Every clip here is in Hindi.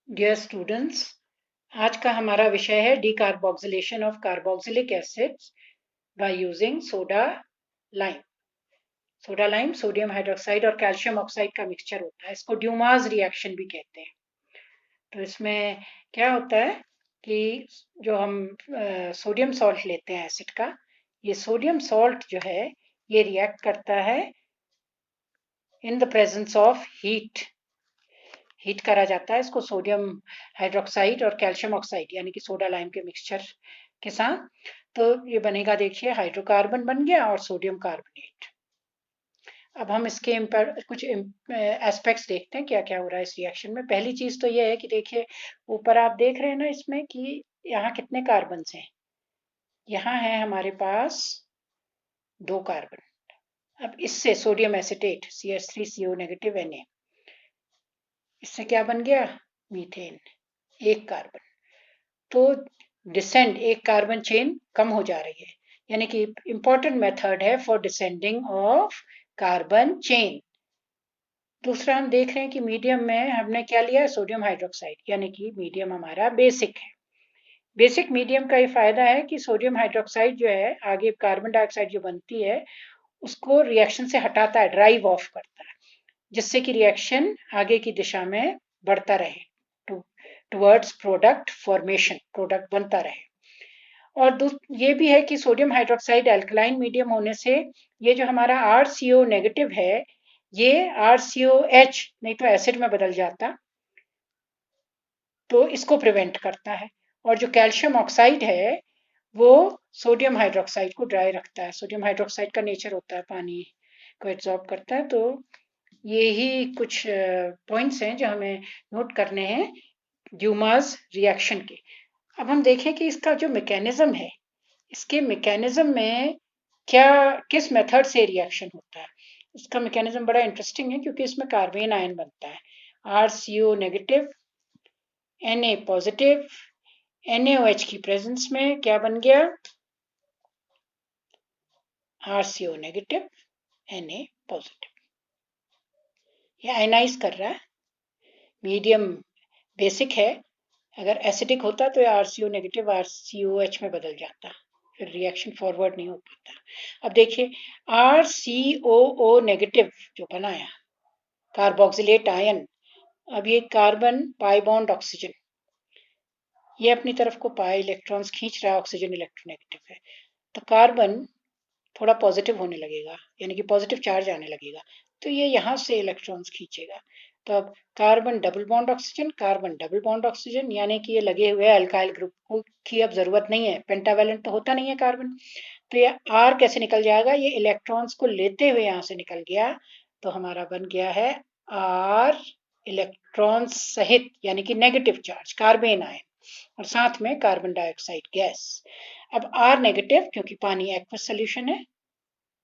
डियर स्टूडेंट्स, आज का हमारा विषय है decarboxylation of carboxylic acids by using lime soda lime sodium hydroxide और कैल्शियम ऑक्साइड का मिक्सचर होता है। इसको ड्यूमास रिएक्शन भी कहते हैं। तो इसमें क्या होता है कि जो हम सोडियम सॉल्ट लेते हैं एसिड का, ये सोडियम सॉल्ट जो है ये रिएक्ट करता है in the presence of heat करा जाता है इसको सोडियम हाइड्रोक्साइड और कैल्शियम ऑक्साइड यानी कि सोडा लाइम के मिक्सचर के साथ। तो ये बनेगा, देखिए हाइड्रोकार्बन बन गया और सोडियम कार्बोनेट। अब हम इसके कुछ एस्पेक्ट्स देखते हैं क्या क्या हो रहा है इस रिएक्शन में। पहली चीज तो ये है कि देखिए ऊपर आप देख रहे हैं ना इसमें कि यहाँ कितने कार्बन हैं। यहाँ है हमारे पास 2 कार्बन। अब इससे sodium acetate CH3CO negative Na, इससे क्या बन गया, मीथेन, 1 कार्बन। तो डिसेंड, एक कार्बन चेन कम हो जा रही है, यानी कि इंपॉर्टेंट मेथड है for descending of carbon chain. दूसरा हम देख रहे हैं कि मीडियम में हमने क्या लिया है, सोडियम हाइड्रोक्साइड, यानी कि मीडियम हमारा बेसिक है। बेसिक मीडियम का ये फायदा है कि सोडियम हाइड्रोक्साइड जो है आगे कार्बन डाइऑक्साइड जो बनती है उसको रिएक्शन से हटाता है, ड्राइव ऑफ करता है, जिससे कि रिएक्शन आगे की दिशा में बढ़ता रहे, टुवर्ड्स प्रोडक्ट फॉर्मेशन, प्रोडक्ट बनता रहे। और ये भी है कि सोडियम हाइड्रोक्साइड एल्कलाइन मीडियम होने से ये जो हमारा RCO नेगेटिव है ये RCOH नहीं तो एसिड में बदल जाता, तो इसको प्रिवेंट करता है। और जो कैल्शियम ऑक्साइड है वो सोडियम हाइड्रोक्साइड को ड्राई रखता है। सोडियम हाइड्रोक्साइड का नेचर होता है पानी को एब्जॉर्ब करता है। तो ये ही कुछ पॉइंट्स हैं जो हमें नोट करने हैं ड्यूमास रिएक्शन के। अब हम देखें कि इसका जो मैकेनिज्म है, इसके मैकेनिज्म में क्या, किस मेथड से रिएक्शन होता है। इसका मैकेनिज्म बड़ा इंटरेस्टिंग है क्योंकि इसमें कार्बन आयन बनता है, RCO negative Na positive, NaOH की प्रेजेंस में क्या बन गया, RCO नेगेटिव Na पॉजिटिव। ये आयनाइज कर रहा है, मीडियम बेसिक है, अगर एसिडिक होता तो RCO नेगेटिव RCOH में बदल जाता, फिर रिएक्शन फॉरवर्ड नहीं हो पाता। अब देखिए RCOO नेगेटिव जो बनाया कार्बोक्सिलेट आयन, अब ये कार्बन पाई बॉन्ड ऑक्सीजन, ये अपनी तरफ को पाई इलेक्ट्रॉन्स खींच रहा है, ऑक्सीजन इलेक्ट्रोनेगेटिव है, तो कार्बन थोड़ा पॉजिटिव होने लगेगा, यानी कि पॉजिटिव चार्ज आने लगेगा, तो ये यहाँ से इलेक्ट्रॉन्स खींचेगा। तो अब carbon double bond oxygen, carbon double bond oxygen, यानी कि ये लगे हुए अल्काइल ग्रुप की अब जरूरत नहीं है, पेंटावेलेंट तो होता नहीं है कार्बन। तो ये R कैसे निकल जाएगा, ये इलेक्ट्रॉन्स को लेते हुए यहाँ से निकल गया, तो हमारा बन गया है R इलेक्ट्रॉन सहित, यानी कि नेगेटिव चार्ज कार्बन आयन, और साथ में कार्बन डाइऑक्साइड गैस। अब R नेगेटिव क्योंकि पानी एक्वस सोल्यूशन है,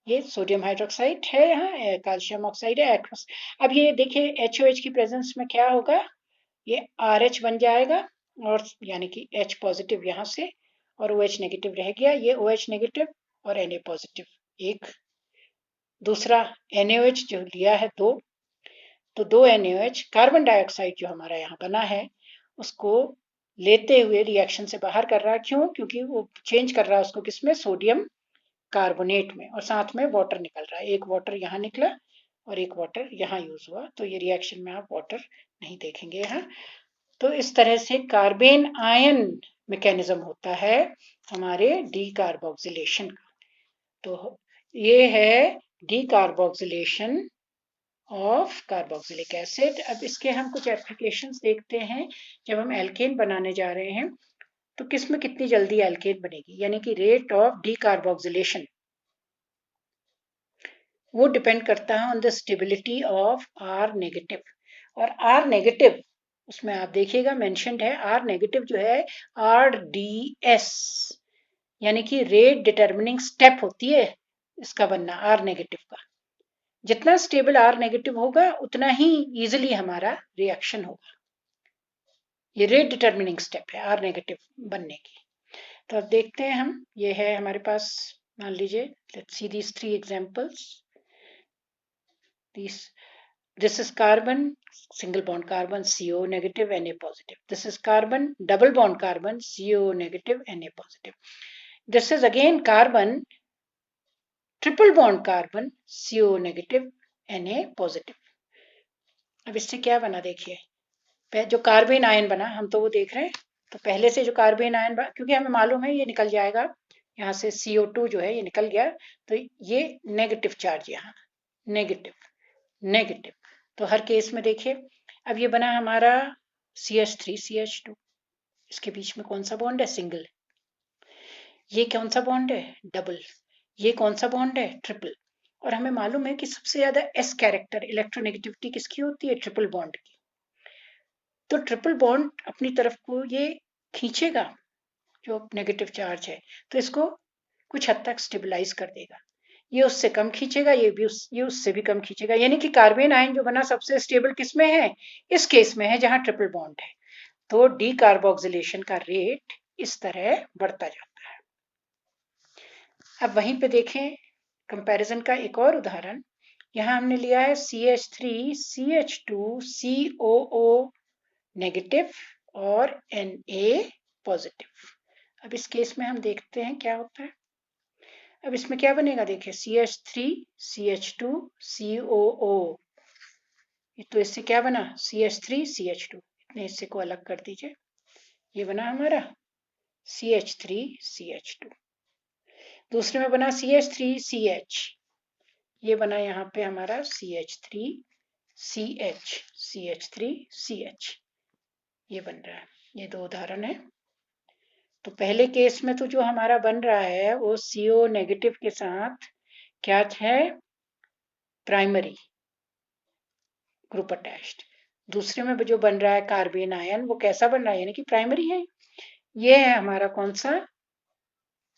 ये सोडियम हाइड्रोक्साइड है, यहाँ कैल्शियम ऑक्साइड है एक्वस। अब ये देखिए HOH की प्रेजेंस में क्या होगा, ये RH बन जाएगा, और यानी कि H पॉजिटिव यहाँ से और OH नेगेटिव रह गया, ये OH नेगेटिव और Na पॉजिटिव एक, दूसरा NaOH जो लिया है दो, तो दो NaOH कार्बन डाइऑक्साइड जो हमारा यहाँ बना है उसको लेते हुए रिएक्शन से बाहर कर रहा है। क्यों, क्योंकि वो चेंज कर रहा है उसको किसमें, सोडियम कार्बोनेट में, और साथ में वाटर निकल रहा है, एक वाटर यहाँ निकला और एक वाटर यहाँ यूज हुआ, तो ये रिएक्शन में आप वाटर नहीं देखेंगे यहाँ। तो इस तरह से कार्बन आयन मैकेनिज्म होता है हमारे डीकार्बोक्सिलेशन का। तो ये है डीकार्बोक्सिलेशन ऑफ कार्बोक्सिलिक एसिड। अब इसके हम कुछ एप्लीकेशंस देखते हैं। जब हम एल्केन बनाने जा रहे हैं तो किस में कितनी जल्दी एल्केन बनेगी, यानी कि रेट ऑफ डीकार्बोक्सिलेशन, वो डिपेंड करता है on the stability of R negative. और R नेगेटिव उसमें आप देखिएगा मेंशन्ड है, R नेगेटिव जो है RDS, यानी कि रेट डिटर्मिनिंग स्टेप होती है इसका बनना R नेगेटिव का। जितना स्टेबल R नेगेटिव होगा उतना ही इजिली हमारा रिएक्शन होगा, ये रेट डिटर्मिनिंग स्टेप है R नेगेटिव बनने की। तो अब देखते हैं हम, ये है हमारे पास, मान लीजिए let's see these 3 examples. This is carbon, single bond carbon, CO negative, Na positive. This is carbon, double bond carbon, CO negative, Na positive. This is again carbon, triple bond carbon, CO negative, Na positive. अब इससे क्या बना देखिए, जो कार्बन आयन बना हम तो वो देख रहे हैं. तो पहले से जो कार्बन आयन बना, क्योंकि हमें मालूम है ये निकल जाएगा, यहाँ से CO2 जो है ये निकल गया, तो ये नेगेटिव चार्ज, यहाँ नेगेटिव नेगेटिव. तो हर केस में देखिए, अब ये बना हमारा CH3 CH2. इसके बीच में कौन सा बॉन्ड है? सिंगल. ये कौन सा बॉन्ड है? डबल. ये कौन सा बॉन्ड है? ट्रिपल. और हमें मालूम है कि सबसे ज्यादा S कैरेक्टर इलेक्ट्रोनेगेटिविटी किसकी होती है? ट्रिपल बॉन्ड की. तो ट्रिपल बॉन्ड अपनी तरफ को ये खींचेगा जो नेगेटिव चार्ज है, तो इसको कुछ हद तक स्टेबलाइज कर देगा. ये उससे कम खींचेगा, ये उससे भी कम खींचेगा. यानी कि कार्बन आयन जो बना सबसे स्टेबल किस में है? इस केस में है जहां ट्रिपल बॉन्ड है. तो डीकार्बोक्सिलेशन का रेट इस तरह बढ़ता जाता है. अब वहीं पे देखें कंपैरिजन का एक और उदाहरण. यहाँ हमने लिया है CH3 CH2 COO नेगेटिव और Na पॉजिटिव. अब इस केस में हम देखते हैं क्या होता है. अब इसमें क्या बनेगा देखिए, CH3 CH2 COO. तो इससे क्या बना? CH3 CH2. इतने हिस्से को अलग कर दीजिए. ये बना हमारा CH3 CH2. दूसरे में बना CH3 CH. ये बना यहाँ पे हमारा CH3 CH CH3 CH. ये बन रहा है. ये दो उदाहरण है. तो पहले केस में तो जो हमारा बन रहा है वो CO नेगेटिव के साथ क्या है? Primary group attached. दूसरे में जो बन रहा है कार्बन आयन, वो कैसा बन रहा है? यानी कि प्राइमरी है. ये है हमारा कौन सा?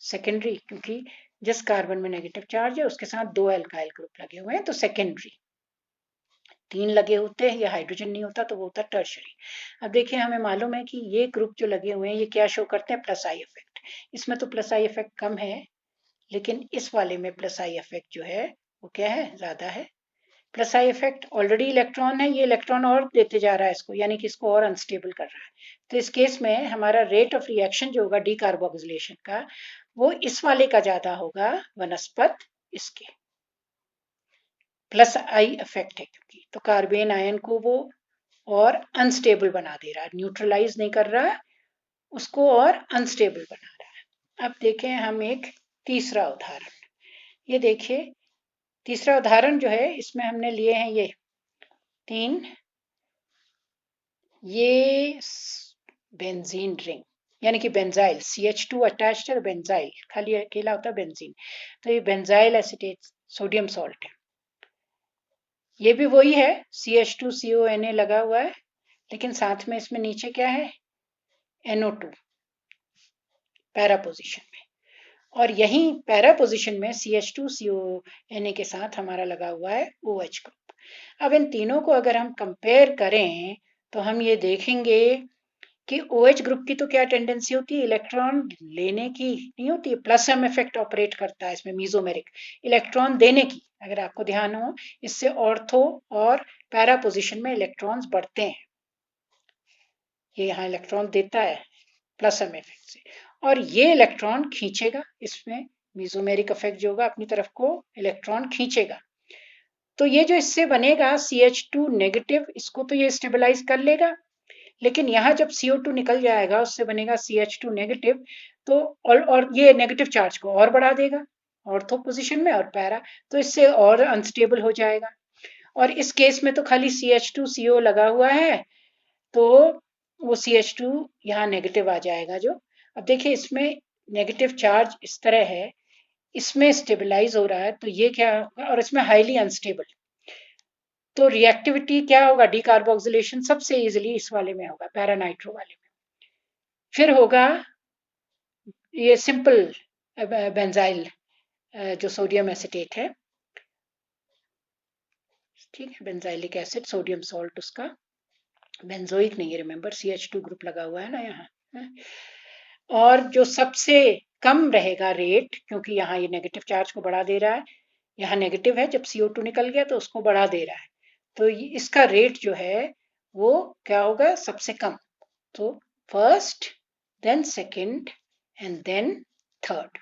सेकेंडरी. क्योंकि जिस कार्बन में नेगेटिव चार्ज है उसके साथ दो एल्काइल ग्रुप लगे हुए हैं, तो सेकेंडरी. तीन लगे होते हैं या हाइड्रोजन नहीं होता तो वो होता टर्शरी. अब देखिए, हमें मालूम है कि ये ग्रुप जो लगे हुए हैं ये क्या शो करते हैं? Plus I effect. इसमें तो प्लस आई इफेक्ट कम है, लेकिन इस वाले में प्लस आई इफेक्ट जो है वो क्या है? ज्यादा है. Plus I effect already electron है, ये इलेक्ट्रॉन और देते जा रहा है इसको, यानी कि इसको और अनस्टेबल कर रहा है. तो इस केस में हमारा रेट ऑफ रिएक्शन जो होगा डीकार्बोक्सिलेशन का, वो इस वाले का ज्यादा होगा वनस्पत इसके. प्लस आई इफेक्ट है क्योंकि, तो कार्बन आयन को वो और अनस्टेबल बना दे रहा है, न्यूट्रलाइज नहीं कर रहा है उसको, और अनस्टेबल बना रहा है. अब देखें हम एक तीसरा उदाहरण. ये देखिए, तीसरा उदाहरण जो है इसमें हमने लिए हैं ये तीन, ये बेंजीन रिंग, यानी कि बेंजाइल. CH2 अटैच्ड है, बेंजाइल खाली अकेला होता है बेंजीन. तो ये बेंजाइल एसिटेट सोडियम सॉल्ट है. ये भी वही है, CH2CONA लगा हुआ है, लेकिन साथ में इसमें नीचे क्या है? NO2 पैरा पोजिशन में. और यही पैरा पोजिशन में CH2CONA के साथ हमारा लगा हुआ है OH ग्रुप. अब इन तीनों को अगर हम कंपेयर करें तो हम ये देखेंगे कि OH ग्रुप की तो क्या टेंडेंसी होती है? इलेक्ट्रॉन लेने की नहीं होती है, प्लस एम इफेक्ट ऑपरेट करता है इसमें, मीजोमेरिक. इलेक्ट्रॉन देने की, अगर आपको ध्यान हो, इससे ऑर्थो और पैरा पोजिशन में इलेक्ट्रॉन्स बढ़ते हैं. ये यहाँ इलेक्ट्रॉन देता है प्लस एम इफेक्ट से, और ये इलेक्ट्रॉन खींचेगा. इसमें मीजोमेरिक इफेक्ट जो होगा अपनी तरफ को इलेक्ट्रॉन खींचेगा. तो ये जो इससे बनेगा CH2 नेगेटिव, इसको तो ये स्टेबलाइज कर लेगा, लेकिन यहाँ जब CO2 निकल जाएगा उससे बनेगा CH2 नेगेटिव, तो और ये नेगेटिव चार्ज को और बढ़ा देगा ऑर्थो पोजीशन में और पैरा, तो इससे और अनस्टेबल हो जाएगा. और इस केस में तो खाली CH2CO लगा हुआ है, तो वो CH2 यहाँ नेगेटिव आ जाएगा जो. अब देखिए, इसमें नेगेटिव चार्ज इस तरह है, इसमें स्टेबलाइज हो रहा है, तो ये क्या होगा? और इसमें हाईली अनस्टेबल, तो रिएक्टिविटी क्या होगा? डीकार्बोक्सिलेशन सबसे इजीली इस वाले में होगा, पैरानाइट्रो वाले में. फिर होगा ये सिंपल बेंजाइल जो सोडियम एसिटेट है, ठीक है, बेंजाइलिक एसिड सोडियम सॉल्ट उसका, बेंजोइक नहीं है, रिमेंबर CH2 ग्रुप लगा हुआ है ना यहाँ. और जो सबसे कम रहेगा रेट, क्योंकि यहाँ ये नेगेटिव चार्ज को बढ़ा दे रहा है, यहाँ नेगेटिव है, जब CO2 निकल गया तो उसको बढ़ा दे रहा है, तो इसका रेट जो है वो क्या होगा, सबसे कम। तो first, then second and then third.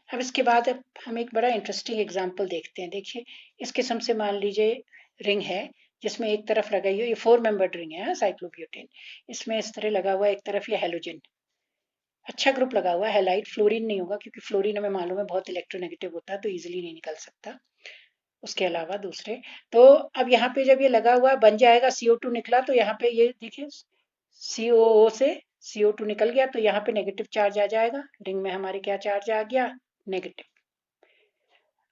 अब इसके बाद अब हम एक बड़ा इंटरेस्टिंग एग्जांपल देखते हैं। देखिए, इस किस्म से मान लीजिए रिंग है जिसमें एक तरफ लगाई हो, ये 4 मेंबर्ड रिंग है साइक्लोब्यूटेन। इसमें इस तरह लगा हुआ है एक तरफ ये हेलोजन, अच्छा ग्रुप लगा हुआ है, हैलाइड। फ्लोरीन नहीं होगा क्योंकि फ्लोरीन हमें मालूम है बहुत इलेक्ट्रोनेगेटिव होता है, तो इजीली नहीं निकल सकता। उसके अलावा दूसरे, तो अब यहाँ पे जब ये लगा हुआ बन जाएगा, CO2 निकला, तो यहाँ पे ये देखिए COO से CO2 निकल गया, तो यहाँ पे नेगेटिव चार्ज आ जाएगा। रिंग में हमारे क्या चार्ज आ गया, नेगेटिव।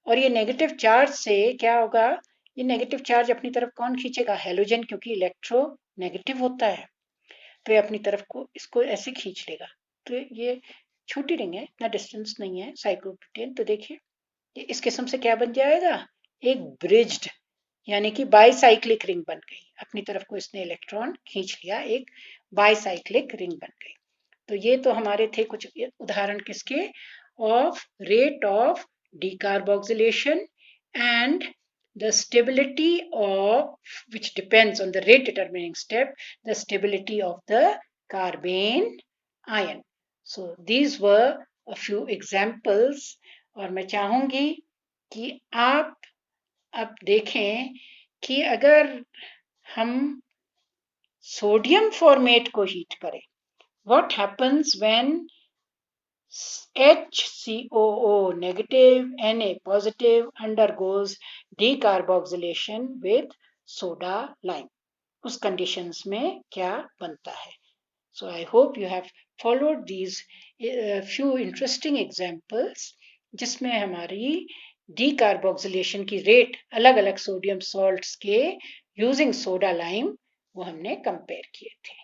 और ये नेगेटिव चार्ज से क्या होगा, ये नेगेटिव चार्ज अपनी तरफ कौन खींचेगा, हेलोजन, क्योंकि इलेक्ट्रो नेगेटिव होता है, तो ये अपनी तरफ को इसको ऐसे खींच लेगा। तो ये छोटी रिंग है, इतना डिस्टेंस नहीं है साइक्लोब्यूटेन। तो देखिए ये इस किस्म से क्या बन जाएगा, एक ब्रिज्ड यानी कि बाईसाइक्लिक रिंग बन गई। अपनी तरफ को इसने इलेक्ट्रॉन खींच लिया, एक बाईसाइक्लिक रिंग बन गई। तो ये तो हमारे थे कुछ उदाहरण किसके, of rate of decarboxylation and the stability of, which depends on the rate determining step, the stability of the carbene ion. So these were a few examples। और मैं चाहूंगी कि आप अब देखें कि अगर हम सोडियम फॉर्मेट को हीट करें, what happens when HCOO negative Na positive undergoes decarboxylation with soda lime, उस कंडीशंस में क्या बनता है। So I hope you have followed these few interesting examples जिसमें हमारी decarboxylation की रेट अलग अलग सोडियम सॉल्ट्स के यूजिंग सोडा लाइम वो हमने कंपेयर किए थे।